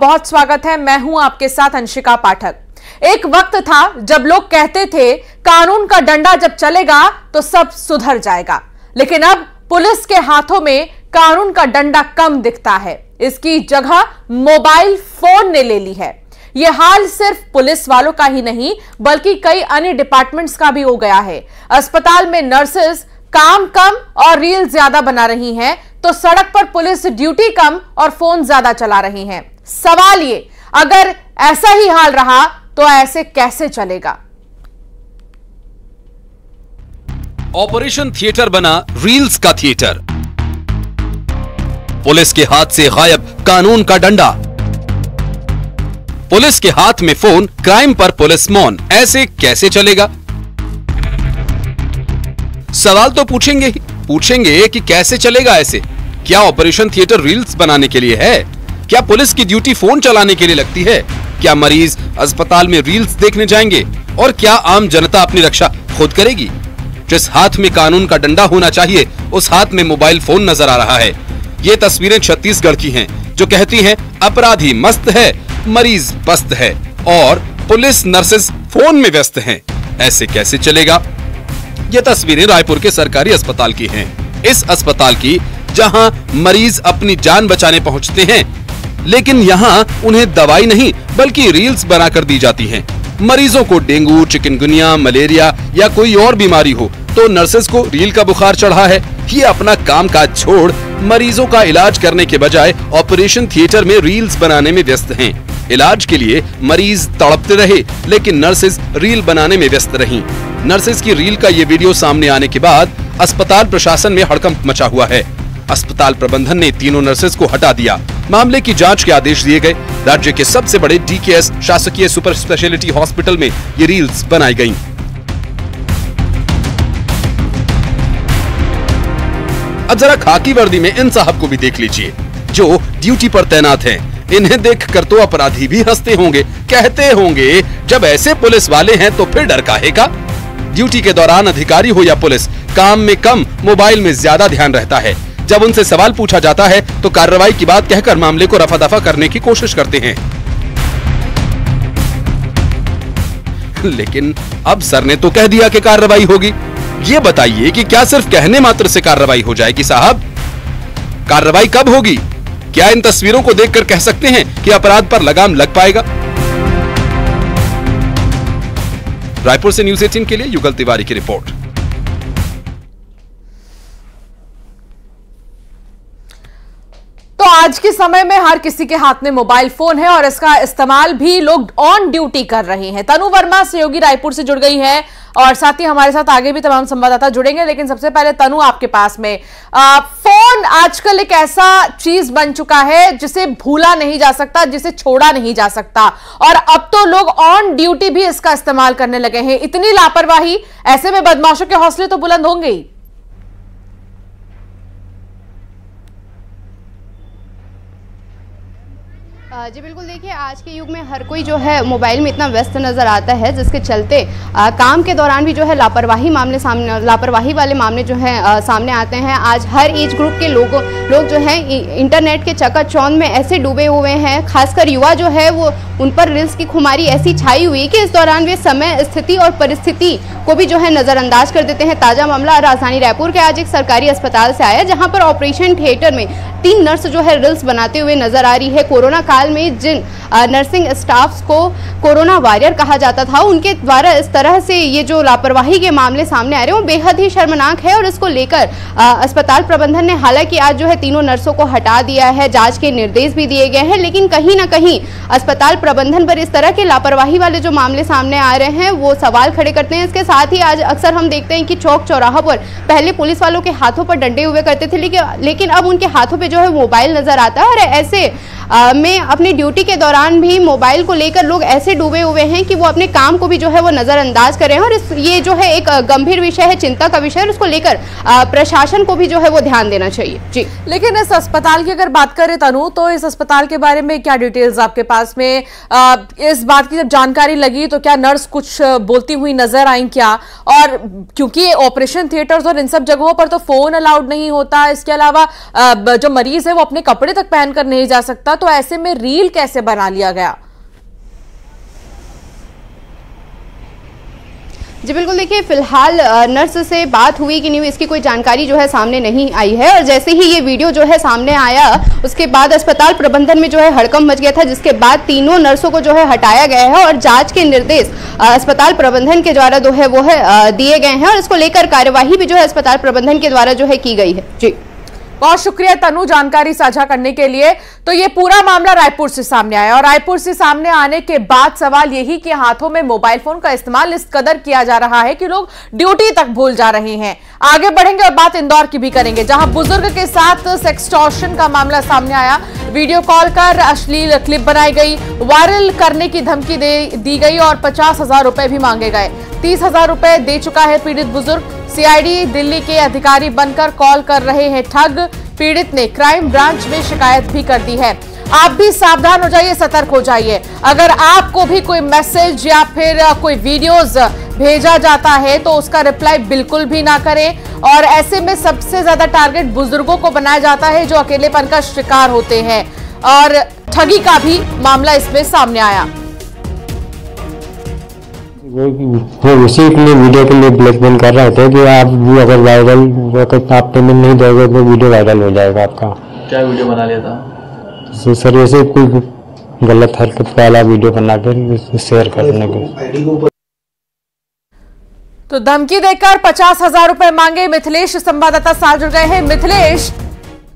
बहुत स्वागत है। मैं हूं आपके साथ अंशिका पाठक। एक वक्त था जब लोग कहते थे कानून का डंडा जब चलेगा तो सब सुधर जाएगा, लेकिन अब पुलिस के हाथों में कानून का डंडा कम दिखता है। इसकी जगह मोबाइल फोन ने ले ली है। यह हाल सिर्फ पुलिस वालों का ही नहीं बल्कि कई अन्य डिपार्टमेंट्स का भी हो गया है। अस्पताल में नर्सेस काम कम और रील ज्यादा बना रही हैं, तो सड़क पर पुलिस ड्यूटी कम और फोन ज्यादा चला रही हैं। सवाल ये, अगर ऐसा ही हाल रहा तो ऐसे कैसे चलेगा? ऑपरेशन थिएटर बना रील्स का थिएटर। पुलिस के हाथ से गायब कानून का डंडा। पुलिस के हाथ में फोन, क्राइम पर पुलिस मौन। ऐसे कैसे चलेगा? सवाल तो पूछेंगे कि कैसे चलेगा ऐसे? क्या ऑपरेशन थिएटर रील्स बनाने के लिए है? क्या पुलिस की ड्यूटी फोन चलाने के लिए लगती है? क्या मरीज अस्पताल में रील्स देखने जाएंगे? और क्या आम जनता अपनी रक्षा खुद करेगी? जिस हाथ में कानून का डंडा होना चाहिए उस हाथ में मोबाइल फोन नजर आ रहा है। ये तस्वीरें छत्तीसगढ़ की हैं, जो कहती हैं अपराधी मस्त है, मरीज पस्त है और पुलिस नर्सेस फोन में व्यस्त हैं। ऐसे कैसे चलेगा? ये तस्वीरें रायपुर के सरकारी अस्पताल की हैं। इस अस्पताल की जहां मरीज अपनी जान बचाने पहुंचते हैं, लेकिन यहां उन्हें दवाई नहीं बल्कि रील्स बनाकर दी जाती हैं। मरीजों को डेंगू, चिकनगुनिया, मलेरिया या कोई और बीमारी हो तो नर्सेस को रील का बुखार चढ़ा है। ये अपना काम काज छोड़ मरीजों का इलाज करने के बजाय ऑपरेशन थिएटर में रील्स बनाने में व्यस्त हैं। इलाज के लिए मरीज तड़पते रहे, लेकिन नर्सेस रील बनाने में व्यस्त रहीं। नर्सेस की रील का ये वीडियो सामने आने के बाद अस्पताल प्रशासन में हड़कंप मचा हुआ है। अस्पताल प्रबंधन ने तीनों नर्सेस को हटा दिया। मामले की जांच के आदेश दिए गए। राज्य के सबसे बड़े डीकेएस शासकीय सुपर स्पेशलिटी हॉस्पिटल में ये रील्स बनाई गईं। अब जरा खाकी वर्दी में इन साहब को भी देख लीजिए, जो ड्यूटी पर तैनात हैं। इन्हें देखकर तो अपराधी भी हंसते होंगे, कहते होंगे जब ऐसे पुलिस वाले हैं तो फिर डर काहे का? ड्यूटी के दौरान अधिकारी हो या पुलिस, काम में कम, मोबाइल में ज्यादा ध्यान रहता है। जब उनसे सवाल पूछा जाता है तो कार्रवाई की बात कहकर मामले को रफा दफा करने की कोशिश करते हैं। लेकिन अब सर ने तो कह दिया कि कार्रवाई होगी। ये बताइए कि क्या सिर्फ कहने मात्र से कार्रवाई हो जाएगी साहब? कार्रवाई कब होगी? क्या इन तस्वीरों को देखकर कह सकते हैं कि अपराध पर लगाम लग पाएगा? रायपुर से न्यूज़ 18 के लिए युगल तिवारी की रिपोर्ट। तो आज के समय में हर किसी के हाथ में मोबाइल फोन है और इसका इस्तेमाल भी लोग ऑन ड्यूटी कर रहे हैं। तनु वर्मा सहयोगी रायपुर से जुड़ गई है और साथ ही हमारे साथ आगे भी तमाम संवाददाता जुड़ेंगे, लेकिन सबसे पहले तनु, आपके पास में फोन आजकल एक ऐसा चीज बन चुका है जिसे भूला नहीं जा सकता, जिसे छोड़ा नहीं जा सकता, और अब तो लोग ऑन ड्यूटी भी इसका इस्तेमाल करने लगे हैं। इतनी लापरवाही, ऐसे में बदमाशों के हौसले तो बुलंद होंगे ही। जी बिल्कुल, देखिए आज के युग में हर कोई जो है मोबाइल में इतना व्यस्त नज़र आता है, जिसके चलते काम के दौरान भी जो है लापरवाही वाले मामले जो है सामने आते हैं। आज हर एज ग्रुप के लोग जो है इंटरनेट के चकाचौंध में ऐसे डूबे हुए हैं, खासकर युवा जो है वो उन पर रील्स की खुमारी ऐसी छाई हुई कि इस दौरान वे समय, स्थिति और परिस्थिति को भी जो है नज़रअंदाज कर देते हैं। ताज़ा मामला राजधानी रायपुर के आज एक सरकारी अस्पताल से आया, जहाँ पर ऑपरेशन थिएटर में 3 नर्स जो है रील्स बनाते हुए नजर आ रही है। कोरोना काल में जिन नर्सिंग स्टाफ्स को कोरोना वॉरियर कहा जाता था, उनके द्वारा इस तरह से ये जो लापरवाही के मामले सामने आ रहे हैं वो बेहद ही शर्मनाक है। और इसको लेकर अस्पताल प्रबंधन ने हालांकि आज जो है तीनों नर्सों को हटा दिया है, जांच के निर्देश भी दिए गए हैं, लेकिन कहीं ना कहीं अस्पताल प्रबंधन पर इस तरह के लापरवाही वाले जो मामले सामने आ रहे हैं वो सवाल खड़े करते हैं। इसके साथ ही आज अक्सर हम देखते हैं कि चौक चौराहा पर पहले पुलिस वालों के हाथों पर डंडे हुए करते थे, लेकिन अब उनके हाथों पर जो है मोबाइल नजर आता है। और ऐसे में अपनी ड्यूटी के दौरान भी मोबाइल को लेकर लोग ऐसे डूबे हुए हैं कि वो अपने काम को भी जो है वो नजरअंदाज कर रहे हैं। और ये जो है एक गंभीर विषय है, चिंता का विषय है, और उसको लेकर प्रशासन को भी जो है वो ध्यान देना चाहिए। जी, लेकिन इस अस्पताल की अगर बात करें तनु, तो इस अस्पताल के बारे में क्या डिटेल्स आपके पास में? इस बात की जब जानकारी लगी तो क्या नर्स कुछ बोलती हुई नजर आई क्या? और क्योंकि ऑपरेशन थिएटर्स और इन सब जगहों पर तो फोन अलाउड नहीं होता, इसके अलावा जो मरीज है वो अपने कपड़े तक पहनकर नहीं जा सकता, तो ऐसे में रील कैसे बना लिया गया? जी बिल्कुल, देखिए फिलहाल नर्स से बात हुई कि नहीं हुई इसकी कोई जानकारी जो है सामने नहीं आई है। और जैसे ही ये वीडियो जो है सामने आया उसके बाद अस्पताल प्रबंधन में जो है हड़कंप मच गया था, जिसके बाद तीनों नर्सों को जो है हटाया गया है और जांच के निर्देश अस्पताल प्रबंधन के द्वारा जो है वो है दिए गए हैं और इसको लेकर कार्यवाही भी जो है अस्पताल प्रबंधन के द्वारा जो है की गई है। जी बहुत शुक्रिया तनु जानकारी साझा करने के लिए। तो ये पूरा मामला रायपुर से सामने आया और रायपुर से सामने आने के बाद सवाल यही कि हाथों में मोबाइल फोन का इस्तेमाल इस कदर किया जा रहा है कि लोग ड्यूटी तक भूल जा रहे हैं। आगे बढ़ेंगे और बात इंदौर की भी करेंगे, जहां बुजुर्ग के साथ सेक्सटॉर्शन का मामला सामने आया। वीडियो कॉल कर अश्लील क्लिप बनाई गई, वायरल करने की धमकी दी गई और 50,000 रुपए भी मांगे गए। 30,000 रुपए दे चुका है पीड़ित बुजुर्ग। सीआईडी दिल्ली के अधिकारी बनकर कॉल कर रहे हैं ठग। पीड़ित ने क्राइम ब्रांच में शिकायत भी कर दी है। आप भी सावधान हो जाइए, सतर्क हो जाइए। अगर आपको भी कोई मैसेज या फिर कोई वीडियोस भेजा जाता है तो उसका रिप्लाई बिल्कुल भी ना करें। और ऐसे में सबसे ज्यादा टारगेट बुजुर्गों को बनाया जाता है जो अकेलेपन का शिकार होते हैं। और ठगी का भी मामला इसमें सामने आया। वो उसी के लिए वीडियो के लिए ब्लैकमेल कर रहे थे कि आप भी अगर वायरल आप पेमेंट नहीं दोगे तो वीडियो वायरल हो जाएगा आपका। क्या वीडियो बना लिया था? तो सर ऐसे कोई गलत हरकत वाला वीडियो बना के शेयर करने के। तो धमकी देकर 50,000 रुपए मांगे। मिथिलेश संवाददाता साथ जुड़ गए हैं। मिथिलेश,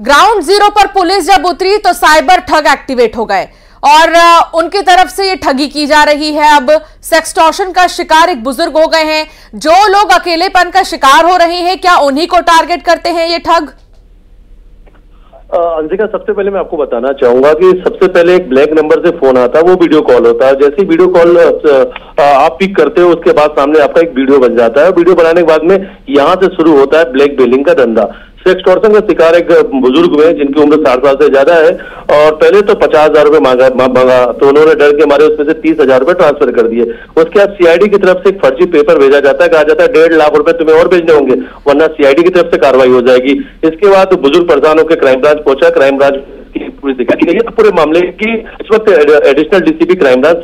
ग्राउंड जीरो पर पुलिस जब उतरी तो साइबर ठग एक्टिवेट हो गए और उनकी तरफ से ये ठगी की जा रही है। अब सेक्सटॉर्शन का शिकार एक बुजुर्ग हो गए हैं। जो लोग अकेलेपन का शिकार हो रहे हैं, क्या उन्हीं को टारगेट करते हैं ये ठग? अंशिका, सबसे पहले मैं आपको बताना चाहूंगा कि सबसे पहले एक ब्लैक नंबर से फोन आता है, वो वीडियो कॉल होता है। जैसे ही वीडियो कॉल आप पिक करते हो उसके बाद सामने आपका एक वीडियो बन जाता है। वीडियो बनाने के बाद में यहाँ से शुरू होता है ब्लैक मेलिंग का धंधा। सेक्सटॉर्शन का शिकार एक बुजुर्ग में जिनकी उम्र 60 साल से ज्यादा है और पहले तो 50,000 रुपए मांगा तो उन्होंने डर के मारे उसमें से 30,000 रुपए ट्रांसफर कर दिए। उसके बाद सीआईडी की तरफ से एक फर्जी पेपर भेजा जाता है, कहा जाता है 1.5 लाख रुपए तुम्हें और भेजने होंगे वरना सीआईडी की तरफ से कार्रवाई हो जाएगी। इसके बाद बुजुर्ग परेशान होकर क्राइम ब्रांच पहुंचा। क्राइम ब्रांच की पूरी दिक्कत की गई है। पूरे मामले की इस वक्त एडिशनल डीसीपी क्राइम ब्रांच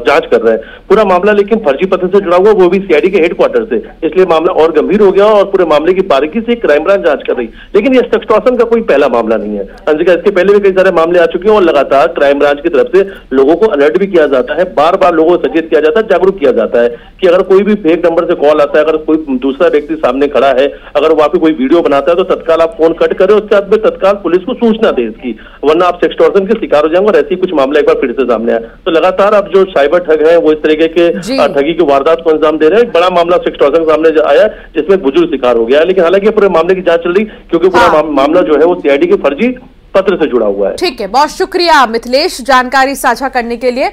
जांच कर रहे हैं पूरा मामला, लेकिन फर्जी पत्र से जुड़ा हुआ, वो भी सीआईडी के हेडक्वार्टर से, इसलिए मामला और गंभीर हो गया और पूरे मामले की बारीकी से क्राइम ब्रांच जांच कर रही। लेकिन ये सेक्सटॉर्शन का कोई पहला मामला नहीं है अंशिका, इसके पहले भी कई सारे मामले आ चुके हैं और लगातार क्राइम ब्रांच की तरफ से लोगों को अलर्ट भी किया जाता है, बार बार लोगों को सचेत किया जाता है, जागरूक किया जाता है कि अगर कोई भी फेक नंबर से कॉल आता है, अगर कोई दूसरा व्यक्ति सामने खड़ा है, अगर वहां पे कोई वीडियो बनाता है तो तत्काल आप फोन कट करें, उसके बाद में तत्काल पुलिस को सूचना दे इसकी, वरना आप सेक्सटॉर्शन के शिकार हो जाएंगे। और ऐसे ही कुछ मामला एक बार फिर से सामने आया। तो लगातार अब जो साइबर ठग है वो इस तरीके के ठगी की वारदात को अंजाम दे रहे हैं। एक बड़ा मामला सेक्सटॉर्शन सामने आया जिसमें बुजुर्ग शिकार हो गया है, लेकिन हालांकि पूरे मामले की जांच चल रही क्योंकि पूरा मामला जो है वो सीआईडी के फर्जी पत्र से जुड़ा हुआ है। ठीक है, बहुत शुक्रिया मिथिलेश जानकारी साझा करने के लिए।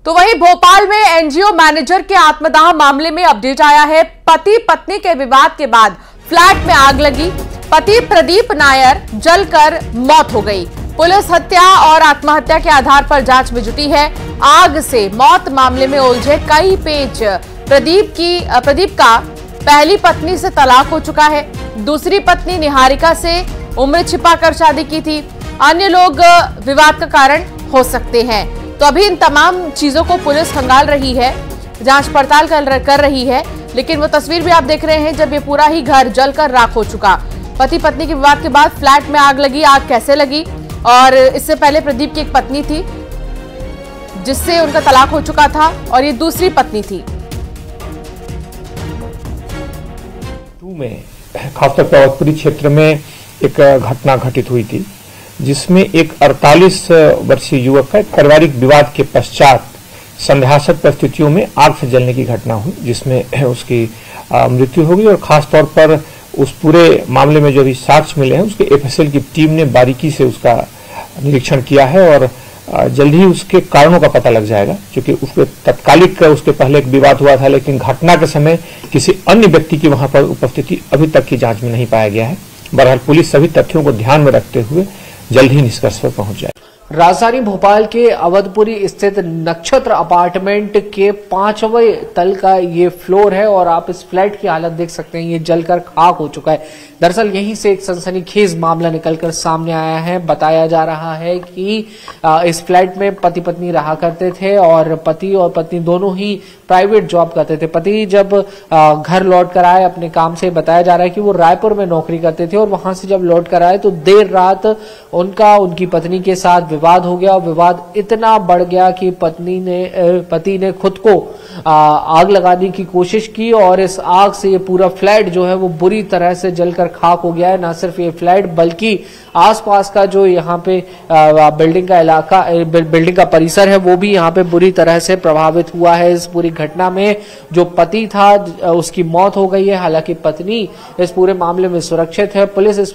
तो वहीं भोपाल में एनजीओ मैनेजर के आत्मदाह मामले में अपडेट आया है। पति पत्नी के विवाद के बाद फ्लैट में आग लगी, पति प्रदीप नायर जलकर मौत हो गई। पुलिस हत्या और आत्महत्या के आधार पर जांच में जुटी है। आग से मौत मामले में उलझे कई पेच। प्रदीप का पहली पत्नी से तलाक हो चुका है, दूसरी पत्नी निहारिका से उम्र छिपाकर शादी की थी। अन्य लोग विवाद का कारण हो सकते हैं। तो अभी इन तमाम चीजों को पुलिस खंगाल रही है, जांच पड़ताल कर रही है। लेकिन वो तस्वीर भी आप देख रहे हैं जब ये पूरा ही घर जलकर राख हो चुका। पति पत्नी के विवाद के बाद फ्लैट में आग लगी। आग कैसे लगी? और इससे पहले प्रदीप की एक पत्नी थी जिससे उनका तलाक हो चुका था और ये दूसरी पत्नी थी। में खासतौर पर अवधपुरी क्षेत्र में एक घटना घटित हुई थी जिसमें एक 48 वर्षीय युवक का पारिवारिक विवाद के पश्चात संध्यासक परिस्थितियों में आग से जलने की घटना हुई, जिसमें उसकी मृत्यु हो गई। और खासतौर पर उस पूरे मामले में जो भी साक्ष्य मिले हैं उसके एफएसएल की टीम ने बारीकी से उसका निरीक्षण किया है और जल्द ही उसके कारणों का पता लग जाएगा, क्योंकि उसके तत्कालिक उसके पहले एक विवाद हुआ था, लेकिन घटना के समय किसी अन्य व्यक्ति की वहां पर उपस्थिति अभी तक की जांच में नहीं पाया गया है। बहरहाल पुलिस सभी तथ्यों को ध्यान में रखते हुए जल्द ही निष्कर्ष पर पहुंच जाए। राजधानी भोपाल के अवधपुरी स्थित नक्षत्र अपार्टमेंट के 5वें तल का ये फ्लोर है और आप इस फ्लैट की हालत देख सकते हैं, ये जलकर खाक हो चुका है। दरअसल यहीं से एक सनसनीखेज मामला निकलकर सामने आया है। बताया जा रहा है कि इस फ्लैट में पति पत्नी रहा करते थे और पति और पत्नी दोनों ही प्राइवेट जॉब करते थे। पति जब घर लौट कर आए अपने काम से, बताया जा रहा है कि वो रायपुर में नौकरी करते थे और वहां से जब लौट कर आए तो देर रात उनकी पत्नी के साथ विवाद हो गया और विवाद इतना बढ़ गया कि पति ने खुद को आग लगाने की कोशिश की और इस आग से ये पूरा फ्लैट जो है वो बुरी तरह से जलकर खाक हो गया है। न सिर्फ ये फ्लैट बल्कि आसपास का जो यहाँ पे बिल्डिंग का परिसर है वो भी यहाँ पे बुरी तरह से प्रभावित हुआ है। इस पूरी घटना में जो पति था उसकी मौत हो गई है, हालांकि पत्नी इस पूरे मामले में सुरक्षित है। पुलिस इस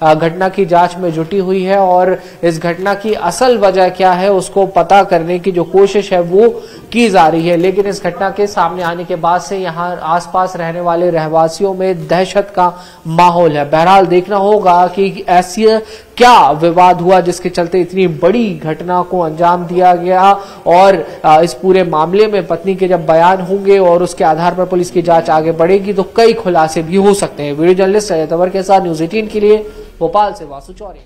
घटना की जांच में जुटी हुई है और इस घटना की असल वजह क्या है उसको पता करने की जो कोशिश है वो की जा रही है। लेकिन इस घटना के सामने आने के बाद से यहाँ आसपास रहने वाले रहवासियों में दहशत का माहौल है। बहरहाल देखना होगा कि ऐसी क्या विवाद हुआ जिसके चलते इतनी बड़ी घटना को अंजाम दिया गया और इस पूरे मामले में पत्नी के जब बयान होंगे और उसके आधार पर पुलिस की जांच आगे बढ़ेगी तो कई खुलासे भी हो सकते हैं। वीडियो जर्नलिस्ट सैयद अवर के साथ न्यूज़ 18 के लिए भोपाल से वासु चौरे।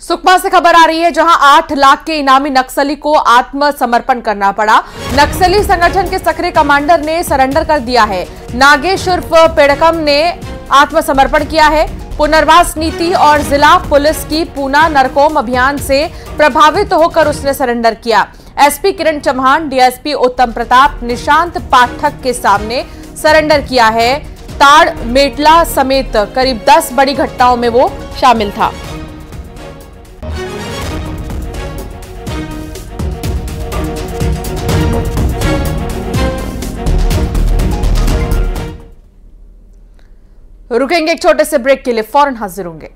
सुकमा से खबर आ रही है जहां 8 लाख के इनामी नक्सली को आत्मसमर्पण करना पड़ा। नक्सली संगठन के सक्रिय कमांडर ने सरेंडर कर दिया है। नागेश उर्फ पेड़कम ने आत्मसमर्पण किया है। पुनर्वास नीति और जिला पुलिस की पूना नरकोम अभियान से प्रभावित होकर उसने सरेंडर किया। एसपी किरण चौहान, डीएसपी उत्तम प्रताप, निशांत पाठक के सामने सरेंडर किया है। ताड़ मेटला समेत करीब 10 बड़ी घटनाओं में वो शामिल था। रुकेंगे एक छोटे से ब्रेक के लिए, फौरन हाजिर होंगे।